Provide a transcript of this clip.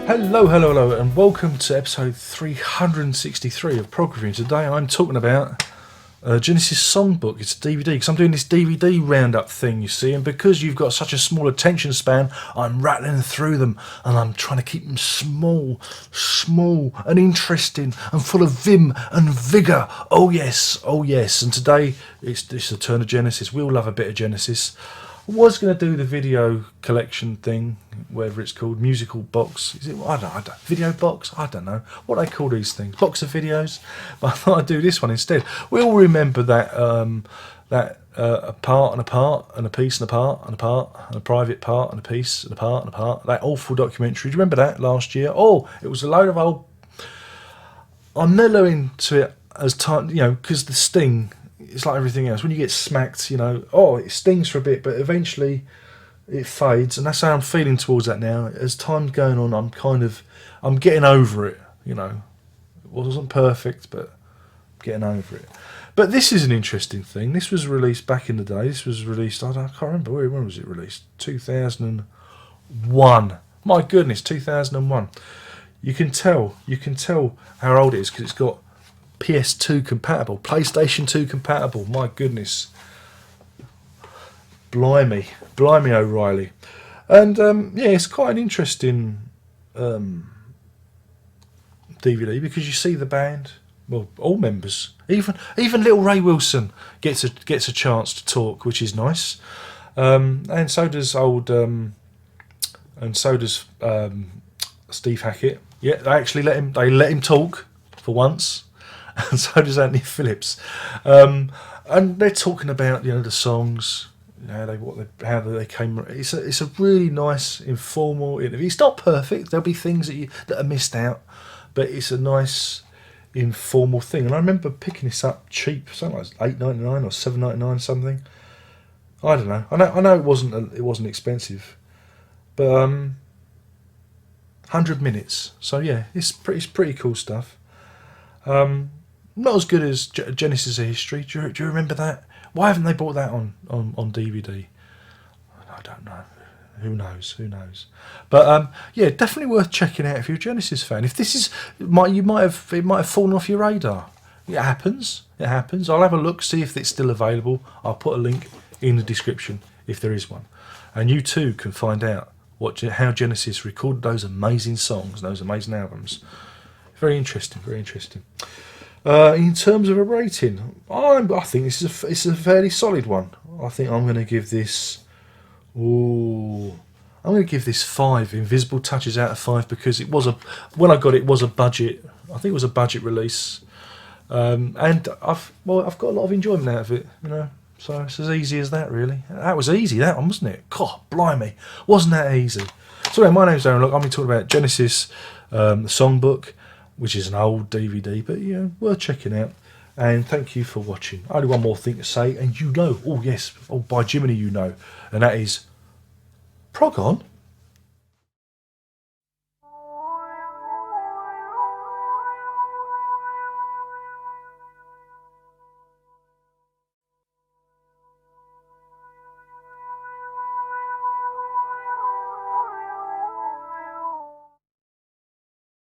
Hello, and welcome to episode 363 of Prog Review. Today I'm talking about Genesis Songbook. It's a DVD, because I'm doing this DVD roundup thing, you see, and because you've got such a small attention span, I'm rattling through them, and I'm trying to keep them small, and interesting, and full of vim and vigour. Oh yes, and today it's the turn of Genesis. We all love a bit of Genesis. I was going to do the video collection thing, whatever it's called, musical box. Is it? I don't. Video box? I don't know what they call these things. Box of videos. But I thought I'd do this one instead. We all remember that a part and a part and a piece and a part and a part and a private part and a piece and a part and a part. That awful documentary. Do you remember that last year? Oh, it was a load of old. I'm mellowing to it as time, because the sting. It's like everything else. When you get smacked, it stings for a bit, but eventually it fades, and that's how I'm feeling towards that now. As time's going on, I'm getting over it. It wasn't perfect, but I'm getting over it. But this is an interesting thing. This was released back in the day. This was released, I can't remember, when was it released? 2001. My goodness, 2001. You can tell how old it is because it's got PS2 compatible, PlayStation 2 compatible. My goodness, blimey O'Reilly. And it's quite an interesting DVD because you see the band, well, all members, even little Ray Wilson gets a chance to talk, which is nice. And so does Steve Hackett. Yeah, they let him talk for once. And so does Anthony Phillips, and they're talking about the songs, how they came. It's a really nice informal interview. It's not perfect. There'll be things that are missed out, but it's a nice informal thing. And I remember picking this up cheap, something like $8.99 or $7.99 something. I don't know. I know it wasn't expensive, but 100 minutes. So yeah, it's pretty cool stuff. Not as good as Genesis of History. Do you remember that? Why haven't they brought that on DVD? I don't know. Who knows? But definitely worth checking out if you're a Genesis fan. If this it might have fallen off your radar. It happens. I'll have a look, see if it's still available. I'll put a link in the description if there is one, and you too can find out how Genesis recorded those amazing songs, those amazing albums. Very interesting. In terms of a rating, I think it's a fairly solid one. I think I'm going to give this. I'm going to give this 5 invisible touches out of 5 because when I got it was a budget. I think it was a budget release, and I've got a lot of enjoyment out of it. So it's as easy as that, really. That was easy, that one, wasn't it? God, blimey, wasn't that easy? So anyway, my name's Darren. Look, I'm going to talk about Genesis, the Songbook, which is an old DVD, but worth checking out. And thank you for watching. Only one more thing to say, and by Jiminy, and that is Prog on.